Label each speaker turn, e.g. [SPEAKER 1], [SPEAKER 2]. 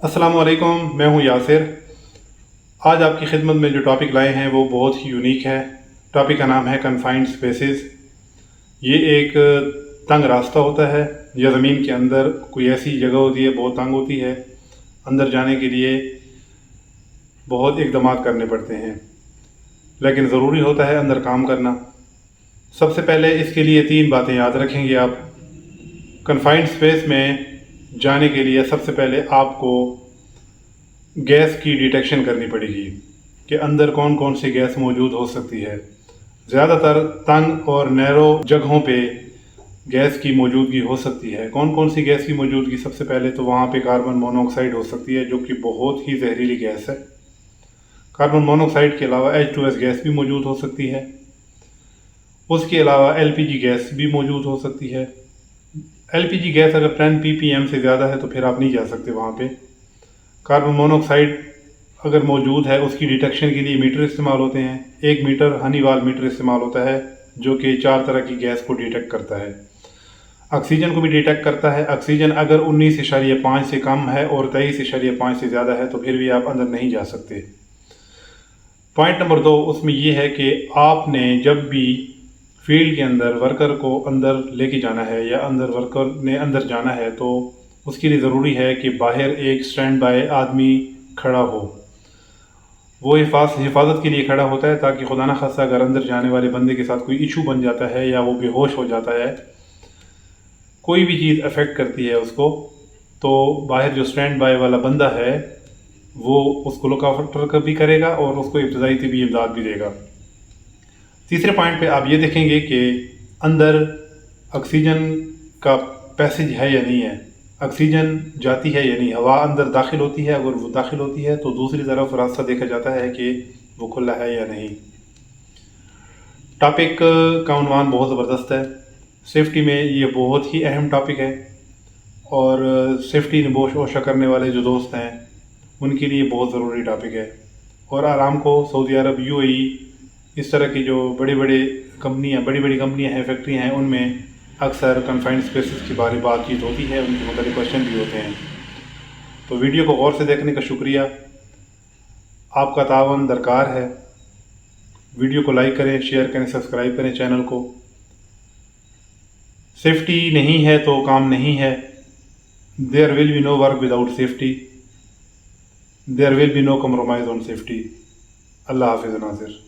[SPEAKER 1] अस्सलाम वालेकुम, मैं हूं यासिर। आज आपकी खिदमत में जो टॉपिक लाए हैं वो बहुत ही यूनिक है। टॉपिक का नाम है कन्फाइंड स्पेसेस। ये एक तंग रास्ता होता है या ज़मीन के अंदर कोई ऐसी जगह होती है बहुत तंग होती है, अंदर जाने के लिए बहुत इक़दामात करने पड़ते हैं, लेकिन ज़रूरी होता है अंदर काम करना। सबसे पहले इसके लिए 3 बातें याद रखेंगे आप। कन्फाइंड स्पेस में जाने के लिए सबसे पहले आपको गैस की डिटेक्शन करनी पड़ेगी कि अंदर कौन कौन सी गैस मौजूद हो सकती है। ज़्यादातर तंग और नैरो जगहों पे गैस की मौजूदगी हो सकती है। कौन कौन सी गैस की मौजूदगी? सबसे पहले तो वहाँ पे कार्बन मोनोऑक्साइड हो सकती है, जो कि बहुत ही जहरीली गैस है। कार्बन मोनोऑक्साइड के अलावा H2S गैस भी मौजूद हो सकती है। उसके अलावा LPG गैस भी मौजूद हो सकती है। LPG गैस अगर 10 ppm से ज़्यादा है तो फिर आप नहीं जा सकते वहाँ पे। कार्बन मोनोऑक्साइड अगर मौजूद है, उसकी डिटेक्शन के लिए मीटर इस्तेमाल होते हैं। एक मीटर हनीवाल मीटर इस्तेमाल होता है जो कि 4 तरह की गैस को डिटेक्ट करता है। ऑक्सीजन को भी डिटेक्ट करता है। ऑक्सीजन अगर 19.5 से कम है और 23.5 से ज़्यादा है तो फिर भी आप अंदर नहीं जा सकते। पॉइंट नंबर 2 उसमें ये है कि आपने जब भी फील्ड के अंदर वर्कर को अंदर लेके जाना है या अंदर वर्कर ने अंदर जाना है तो उसके लिए ज़रूरी है कि बाहर एक स्टैंड बाय आदमी खड़ा हो। वो हिफाजत के लिए खड़ा होता है ताकि खुदा न खास्ता अगर अंदर जाने वाले बंदे के साथ कोई इशू बन जाता है या वो बेहोश हो जाता है, कोई भी चीज़ अफेक्ट करती है उसको, तो बाहर जो स्टैंड बाय वाला बंदा है वो उसको लुक आफ्टर भी करेगा और उसको इब्तदाई तिबी इमदाद भी देगा। तीसरे पॉइंट पे आप ये देखेंगे कि अंदर ऑक्सीजन का पैसेज है या नहीं है, ऑक्सीजन जाती है या नहीं, हवा अंदर दाखिल होती है। अगर वो दाखिल होती है तो दूसरी तरफ रास्ता देखा जाता है कि वो खुला है या नहीं। टॉपिक का उन्वान बहुत ज़बरदस्त है। सेफ्टी में ये बहुत ही अहम टॉपिक है और सेफ्टी नबोश ओशा करने वाले जो दोस्त हैं उनके लिए बहुत ज़रूरी टॉपिक है। और आरामको, सऊदी अरब, UAE, इस तरह की जो बड़ी बड़ी कंपनियां हैं, फैक्ट्रियां हैं, उनमें अक्सर कन्फाइंड स्पेसेस के बारे बातचीत होती है, उनके मुताबिक क्वेश्चन भी होते हैं। तो वीडियो को गौर से देखने का शुक्रिया। आपका तावन दरकार है। वीडियो को लाइक करें, शेयर करें, सब्सक्राइब करें चैनल को। सेफ्टी नहीं है तो काम नहीं है। There will be no work without safety. There will be no compromise on safety. अल्लाह हाफिज़ नाज़िर।